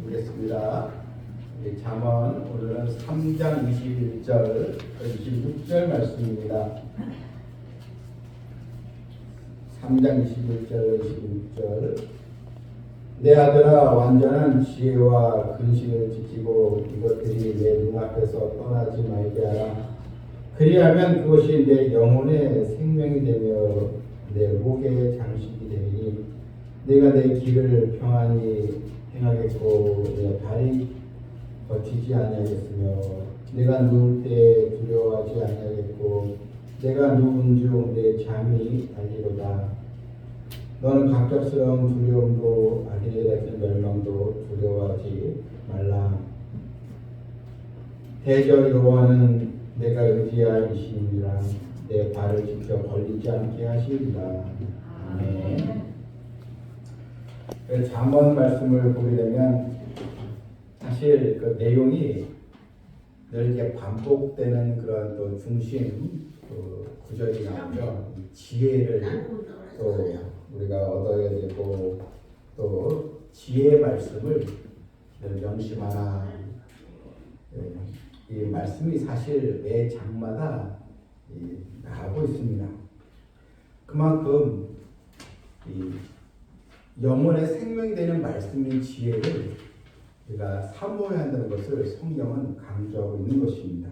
보겠습니다. 잠언 오늘은 3장 21절 26절 말씀입니다. 3장 21절 26절 내 아들아 완전한 지혜와 근신을 지키고 이것들이 내 눈앞에서 떠나지 말게 하라. 그리하면 그것이 내 영혼의 생명이 되며 내 목의 장식이 되니 내가 내 길을 평안히 행하겠고 내 발이 거치지 아니하겠으며 내가 누울 때 두려워하지 아니하겠고 내가 누운 중 내 잠이 달리로다. 너는 갑작스러운 두려움도 악인에게 닥친 멸망도 두려워하지 말라. 대저 여호와는 내가 의지할 이시니라. 내 발을 지켜 걸리지 않게 하시리라. 아멘. 잠언 말씀을 보게 되면 사실 그 내용이 늘 이렇게 반복되는 그런 또 중심 구절이 나오죠. 지혜를 또 우리가 얻어야 되고 또 지혜의 말씀을 늘 명심하라. 이 말씀이 사실 매 장마다 나오고 있습니다. 그만큼 이 영혼의 생명이 되는 말씀인 지혜를 우리가 사모해야 한다는 것을 성경은 강조하고 있는 것입니다.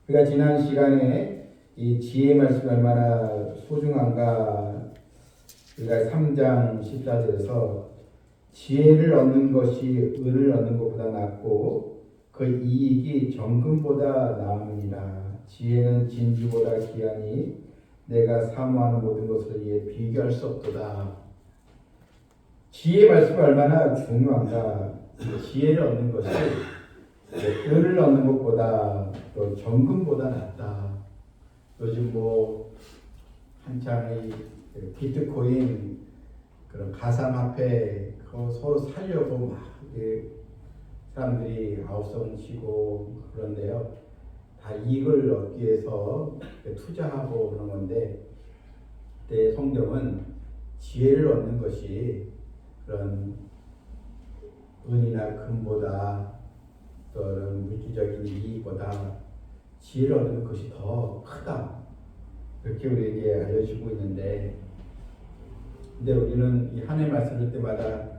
우리가 지난 시간에 이 지혜의 말씀이 얼마나 소중한가 우리가 3장 14절에서 지혜를 얻는 것이 은을 얻는 것보다 낫고 그 이익이 정금보다 나음이니라. 지혜는 진주보다 귀하니 내가 사모하는 모든 것을 이에 비교할 수 없도다. 지혜의 말씀이 얼마나 중요한가. 지혜를 얻는 것이 은을 얻는 것보다 또 정금보다 낫다. 요즘 한창 비트코인 그런 가상화폐 서로 살려고 막 사람들이 아우성 치고 그런데요. 다 이익을 얻기 위해서 투자하고 그런 건데 그때 성경은 지혜를 얻는 것이 그런 은이나 금보다 또는 물질적인 이익보다 지혜를 얻는 것이 더 크다. 그렇게 우리에게 알려주고 있는데 근데 우리는 이 하나님의 말씀 들 때마다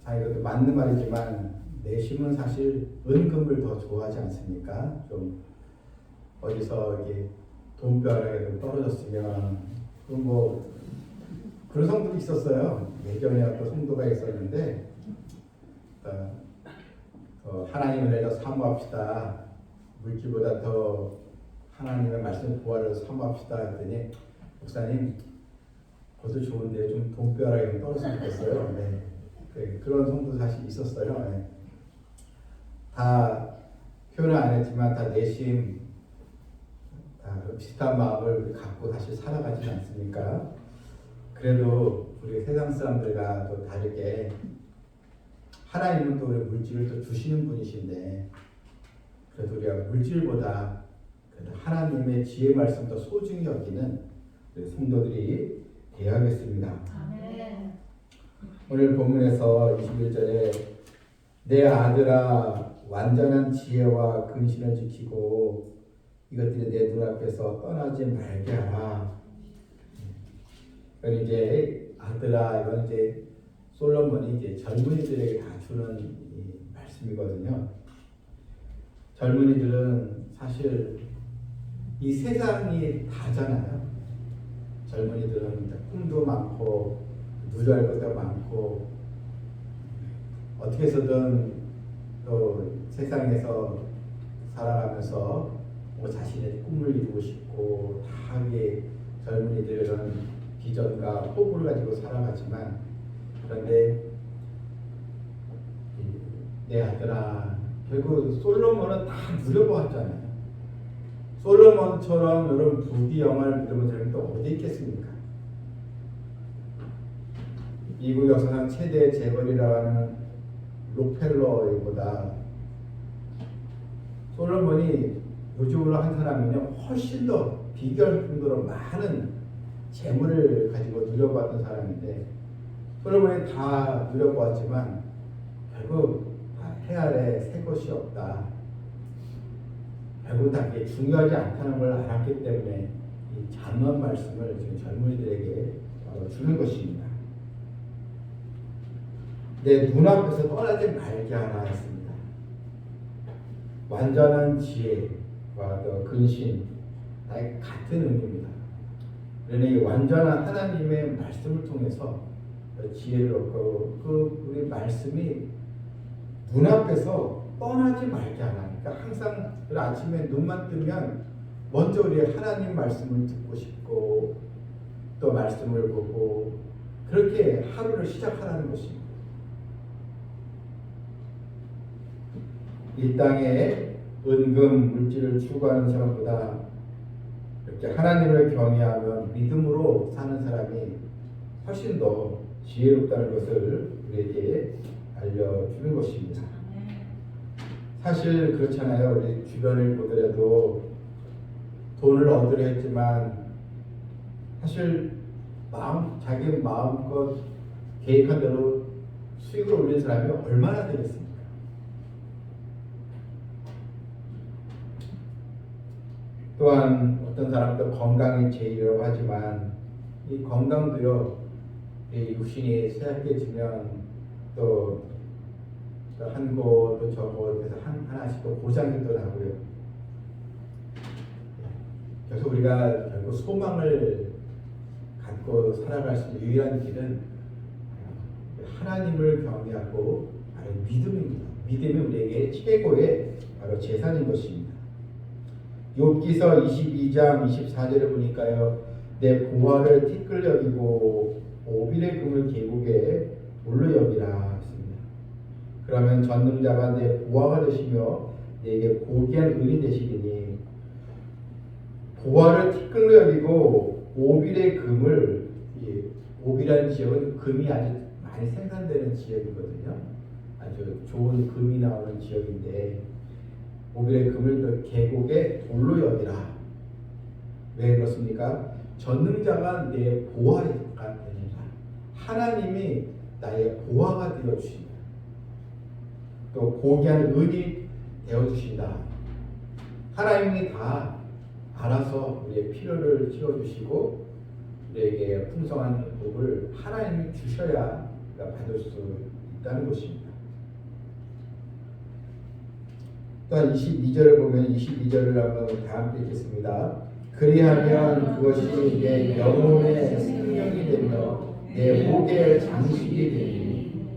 이것도 맞는 말이지만 내심은 사실 은금을 더 좋아하지 않습니까? 좀 어디서 이게 돈벼락에 떨어졌으면 그런 성도도 있었어요. 예전에 어떤 성도가 있었는데 하나님을 내가 사모합시다. 물질보다 더 하나님의 말씀 보호를 사모합시다 했더니 목사님 그것도 좋은데 좀 돈벼락에 떨어졌으면 좋겠어요. 네. 그런 성도 사실 있었어요. 네. 다 표현을 안 했지만 다 내심 다 비슷한 마음을 갖고 사실 살아가지 않습니까? 그래도 우리 세상 사람들과 또 다르게 하나님은 또 물질을 또 주시는 분이신데 그래도 우리가 물질보다 하나님의 지혜 말씀 더 소중히 여기는 성도들이 되어야겠습니다. 아멘. 오늘 본문에서 21절에 내 아들아 완전한 지혜와 근신을 지키고 이것들이 내 눈앞에서 떠나지 말게 하라. 이건 이제 아들아 이건 이제 솔로몬이 이제 젊은이들에게 다 주는 말씀이거든요. 젊은이들은 사실 이 세상이 다잖아요. 젊은이들은 꿈도 많고 누려할 것도 많고 어떻게 해서든 또 세상에서 살아가면서 자신의 꿈을 이루고 싶고 다 이게 젊은이들은 비전과 포부를 가지고 살아가지만 그런데 내 아들아 결국 솔로몬은 다 누려보았잖아요. 솔로몬처럼 여러분 부귀 영화를 누려본 사람이 또 어디 있겠습니까? 미국 역사상 최대 재벌이라고 하는 록펠러보다 솔로몬이 요즘으로 한 사람이면 훨씬 더 비교할 정도로 많은 재물을 가지고 누려봤던 사람인데 여러분이 다 누려보았지만 결국 다 해 아래 새 것이 없다. 결국 다 그게 중요하지 않다는 걸 알았기 때문에 이 장엄한 말씀을 지금 젊은이들에게 주는 것입니다. 내 눈앞에서 떠나지 말게 하라 했습니다. 완전한 지혜와 근신 다 같은 의미입니다. 그러니 완전한 하나님의 말씀을 통해서 지혜를 얻고 우리 말씀이 눈앞에서 떠나지 말게 하라. 그러니까 항상 아침에 눈만 뜨면 먼저 우리 하나님 말씀을 듣고 싶고 또 말씀을 보고 그렇게 하루를 시작하라는 것입니다. 이 땅에 은금 물질을 추구하는 사람보다 이렇게 하나님을 경외하며 믿음으로 사는 사람이 훨씬 더 지혜롭다는 것을 우리에게 알려주는 것입니다. 사실 그렇잖아요. 우리 주변을 보더라도 돈을 얻으려 했지만 사실 자기 마음껏 계획한 대로 수익을 올린 사람이 얼마나 되겠습니까? 또한 어떤 사람도 건강이 제일이라고 하지만 이 건강도요, 이 육신이 쇠약해지면 또 한 곳 또 저곳에서 하나씩 또 고장이 또 나고요. 그래서 우리가 결국 소망을 갖고 살아갈 수 있는 유일한 길은 하나님을 경외하고 바로 믿음입니다. 믿음이 우리에게 최고의 바로 재산인 것입니다. 욥기서 22장 24절을 보니까요, 내 보화를 티끌 여기고 오빌의 금을 계곡에 돌로 여기라 했습니다. 그러면 전능자가 내 보화가 되시며 내게 고귀한 은이 되시리니, 보화를 티끌로 여기고 오빌의 금을, 오빌이라는 지역은 금이 아주 많이 생산되는 지역이거든요. 아주 좋은 금이 나오는 지역인데 오빌의 금을 계곡에 돌로 여기라. 왜 그렇습니까? 전능자가 내 보화가 되니라. 하나님이 나의 보화가 되어 주신다. 또 고귀한 은이 되어 주신다. 하나님이 다 알아서 우리의 필요를 채워주시고 우리에게 풍성한 복을 하나님이 주셔야 받을 수 있다는 것입니다. 또한 22절을 보면 22절을 한번 다 함께 읽겠습니다. 그리하면 그것이 내 영혼의 생명이 되며 내 목의 장식이 되니,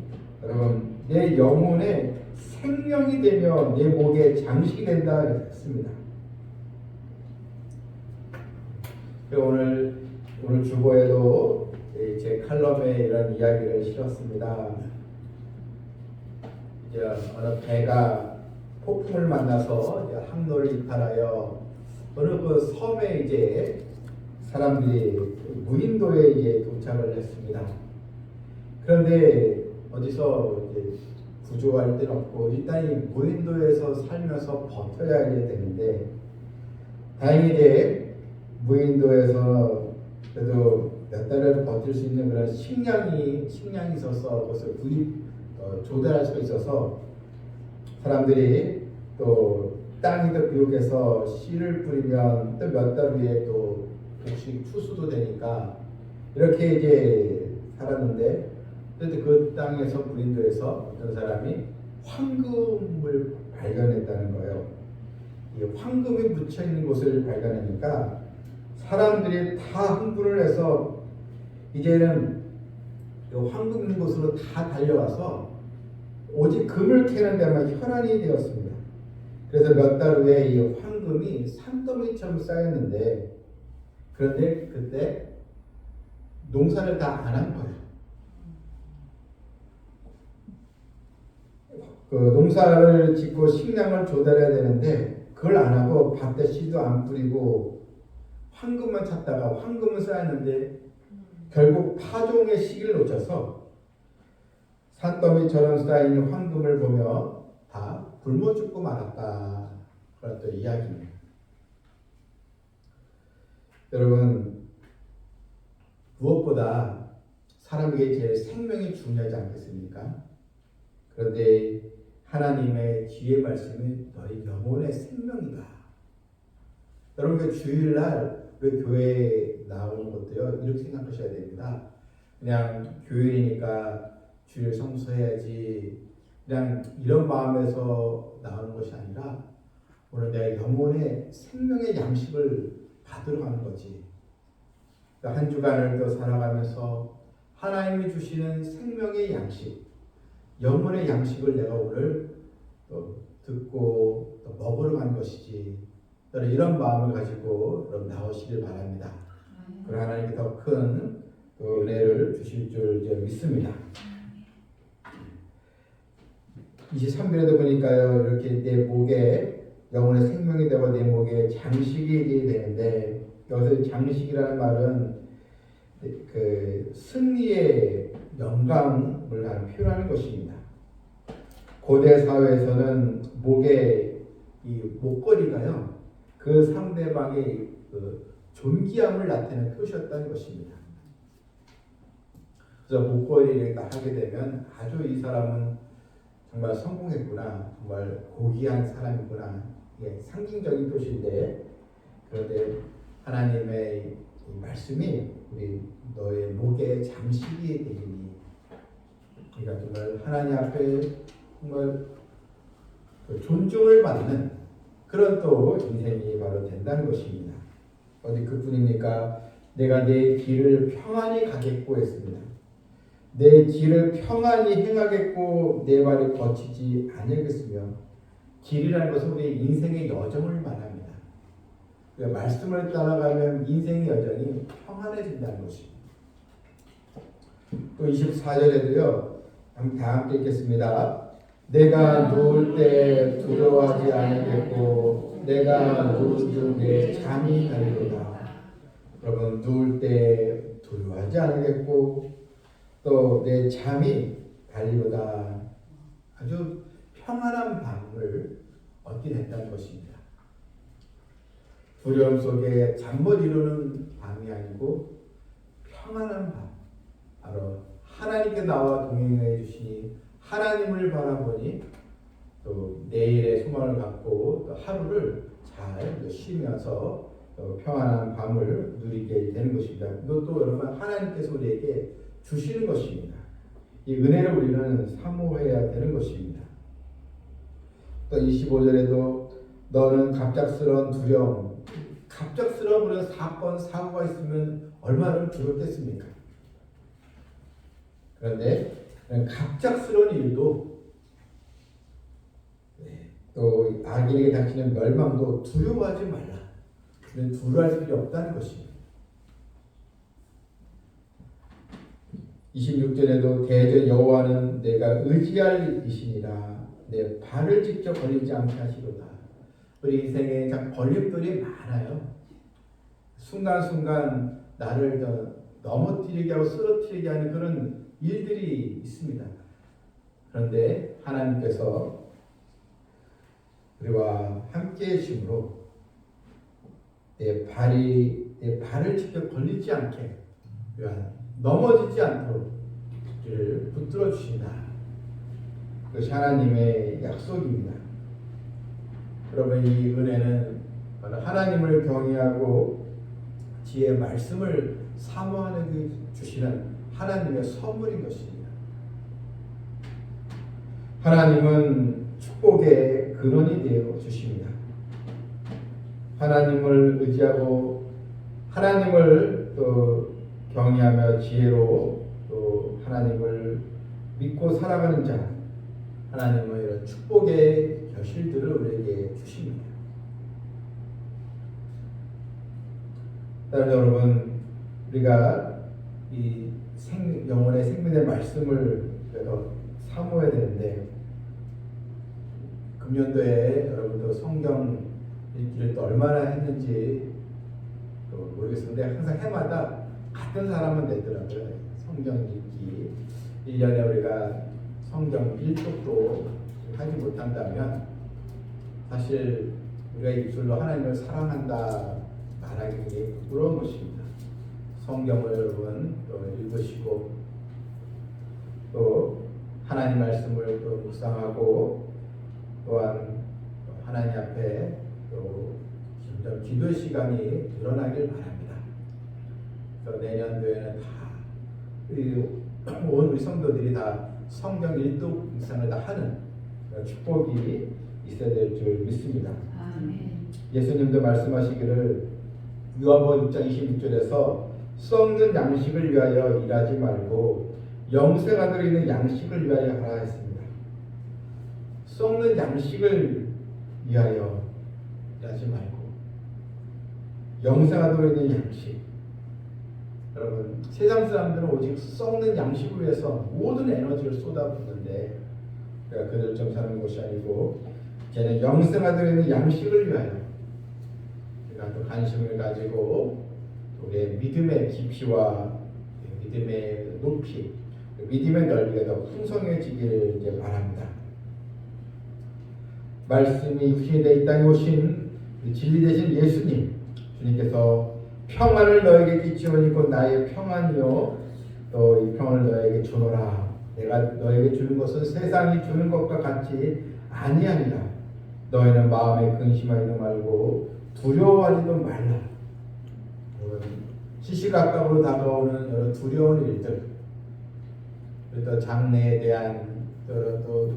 여러분, 내 영혼의 생명이 되며 내 목의 장식이 된다 했습니다. 오늘 주보에도 제 칼럼에 이런 이야기를 실었습니다. 이제 어느 배가 폭풍을 만나서 항로를 이탈하여 어느 그 섬에 이제 사람들이 무인도에 이제 도착을 했습니다. 그런데 어디서 이제 구조할 데는 없고 일단 이 무인도에서 살면서 버텨야 되는데, 다행히 이제 무인도에서 그래도 몇 달을 버틸 수 있는 그런 식량이 있어서 그것을 조달할 수 있어서 사람들이 또 땅이 더 비옥해서 씨를 뿌리면 또 몇 달 후에 또 곡식 추수도 되니까 이렇게 이제 살았는데, 그런데 그 땅에서 무인도에서 어떤 사람이 황금을 발견했다는 거예요. 이 황금이 묻혀 있는 곳을 발견하니까 사람들이 다 흥분을 해서 이제는 이 황금 있는 곳으로 다 달려와서 오직 금을 캐는 데만 혈안이 되었습니다. 그래서 몇 달 후에 이 황금이 산더미처럼 쌓였는데, 그런데 그때 농사를 다 안 한 거예요. 그 농사를 짓고 식량을 조달해야 되는데 그걸 안 하고 밭에 씨도 안 뿌리고 황금만 찾다가 황금은 쌓였는데 결국 파종의 시기를 놓쳐서 산더미처럼 쌓인 황금을 보며 다 굶어 죽고 말았다. 그런 또 이야기입니다. 여러분, 무엇보다 사람에게 제일 생명이 중요하지 않겠습니까? 그런데 하나님의 지혜 말씀이 너희 영혼의 생명이다. 여러분 그 주일날 그 교회에 나오는 것도요 이렇게 생각하셔야 됩니다. 그냥 교인이니까 주일 성수해야지 그냥 이런 마음에서 나오는 것이 아니라 오늘 내가 영혼의 생명의 양식을 받으러 가는 거지. 그러니까 한 주간을 또 살아가면서 하나님이 주시는 생명의 양식, 영혼의 양식을 내가 오늘 또 듣고 또 먹으러 가는 것이지. 이런 마음을 가지고 여러분 나오시길 바랍니다. 그럼 하나님께 더 큰 은혜를 주실 줄 믿습니다. 23절에도 보니까요 이렇게 내 목에 영혼의 생명이 되고 내 목에 장식이 되는데 여기서 장식이라는 말은 그 승리의 영광을 표현하는 것입니다. 고대 사회에서는 목에 이 목걸이가요 그 상대방의 그 존귀함을 나타내는 표시였다는 것입니다. 그래서 목걸이를 딱 하게 되면 아주 이 사람은 정말 성공했구나, 정말 고귀한 사람이구나, 이게 상징적인 표시인데, 그런데 하나님의 이 말씀이 우리 너의 목에 장식이 되리니, 그러니까 정말 하나님 앞에 정말 존중을 받는 그런 또 인생이 바로 된다는 것입니다. 어디 그뿐입니까? 내가 내 길을 평안히 가겠고 했습니다. 내 길을 평안히 행하겠고 내 발이 거치지 아니하겠으며, 길이라는 것은 우리 인생의 여정을 말합니다. 그러니까 말씀을 따라가면 인생의 여정이 평안해진다는 것입니다. 또 24절에도요 다 함께 읽겠습니다. 내가 누울 때 두려워하지 않겠고 내가 누운 중 내 잠이 달리로다. 여러분 누울 때 두려워하지 않겠고 또 내 잠이 달리로다. 아주 평안한 밤을 얻게 된다는 것입니다. 두려움 속에 잠 못 이루는 밤이 아니고 평안한 밤, 바로 하나님께 나와 동행해 주시니 하나님을 바라보니 또 내일의 소망을 갖고 또 하루를 잘 쉬면서 평안한 밤을 누리게 되는 것입니다. 이것도 여러분 하나님께서 우리에게 주시는 것입니다. 이 은혜를 우리는 사모해야 되는 것입니다. 또 25절에도 너는 갑작스러운 두려움, 갑작스러운 그런 사건, 사고가 있으면 얼마나 두렵겠습니까? 그런데 갑작스러운 일도 또 악인에게 닥치는 멸망도 두려워하지 말라. 두려워할 필요 없다는 것입니다. 26절에도 대전 여호와는 내가 의지할 이시니라. 내 발을 직접 걸리지 않게 하시로다. 우리 인생에 참 걸림돌이 많아요. 순간순간 나를 넘어뜨리게 하고 쓰러뜨리게 하는 그런 일들이 있습니다. 그런데 하나님께서 우리와 함께 해주심으로 내 발을 직접 걸리지 않게, 넘어지지 않도록 우리를 붙들어 주신다. 그것이 하나님의 약속입니다. 여러분 이 은혜는 하나님을 경외하고 지혜의 말씀을 사모하는 그 주시는 하나님의 선물인 것입니다. 하나님은 축복의 근원이 되어 주십니다. 하나님을 의지하고 하나님을 또 경외하며 지혜로 또 하나님을 믿고 살아가는 자, 하나님은 이런 축복의 결실들을 우리에게 주십니다. 따라서 여러분 우리가 이 영혼의 생명의 말씀을 사모해야 되는데, 금년도에 여러분도 성경 읽기를 또 얼마나 했는지 또 모르겠는데 항상 해마다 같은 사람은 되더라고요. 성경 읽기 1년에 우리가 성경 1쪽도 하지 못한다면 사실 우리가 입술로 하나님을 사랑한다 말하기 되게 부끄러운 것입니다. 성경을 여러분 또 읽으시고 또 하나님 말씀을 또 묵상하고 또한 하나님 앞에 또 기도 시간이 늘어나길 바랍니다. 그래서 내년도에는 온 우리 성도들이 다 성경 일독 묵상을 다 하는 축복이 있어야 될 줄 믿습니다. 아멘. 예수님도 말씀하시기를 요한복음 6장 26절에서 썩는 양식을 위하여 일하지 말고 영생하도록 있는 양식을 위하여 하라 했습니다. 썩는 양식을 위하여 일하지 말고 영생하도록 있는 양식. 여러분, 세상 사람들은 오직 썩는 양식을 위해서 모든 에너지를 쏟아붓는데 그들 좀 사는 것이 아니고 이제는 영생하도록 있는 양식을 위하여 우리가 또 관심을 가지고 우리의 믿음의 깊이와 믿음의 높이, 믿음의 넓이가 더 풍성해지기를 이제 바랍니다. 말씀이 육신이 되어 이 땅에 오신 진리 되신 예수님, 주님께서 평안을 너에게 끼치오니 곧 나의 평안이요 또 이 평안을 너에게 주노라. 내가 너에게 주는 것은 세상이 주는 것과 같이 아니하니라. 너희는 마음에 근심하지도 말고 두려워하지도 말라. 시시각각으로 다가오는 여러 두려운 일들, 또 장래에 대한 또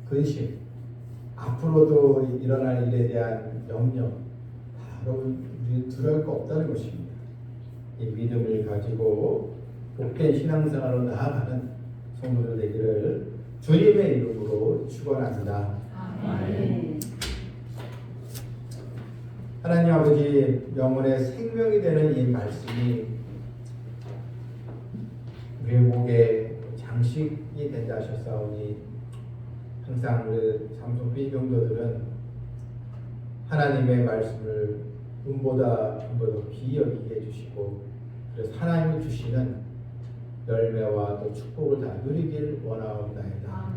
근심, 앞으로도 일어날 일에 대한 염려, 여러분 우리 두려울 거 없다는 것입니다. 이 믿음을 가지고 복된 신앙생활로 나아가는 성도들 되기를 주님의 이름으로 축원합니다. 아멘. 하나님 아버지, 영혼의 생명이 되는 이 말씀이 우리의 목에 장식이 된다 하셨사오니 항상 우리 삼손 성도들은 하나님의 말씀을 눈보다 더 비여기게 해주시고 그래서 하나님이 주시는 열매와 또 축복을 다 누리길 원하옵나이다.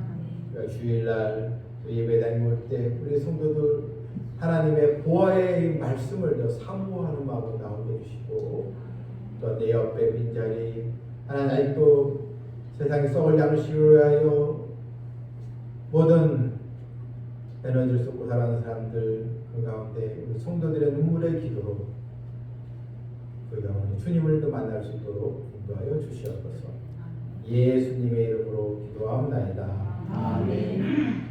그러니까 주일날 예배당에 올 때 우리 성도들 하나님의 보화의 말씀을 더 사모하는 마음으로 나오게 해주시고 또 내 옆에 빈자리 하나님 아직도 세상에 썩을 양식을 위하여 모든 에너지를 쏟고 살아가는 사람들 그 가운데 우리 성도들의 눈물의 기도로 그 영혼이 주님을 더 만날 수 있도록 인도하여 주시옵소서. 예수님의 이름으로 기도하옵나이다. 아멘.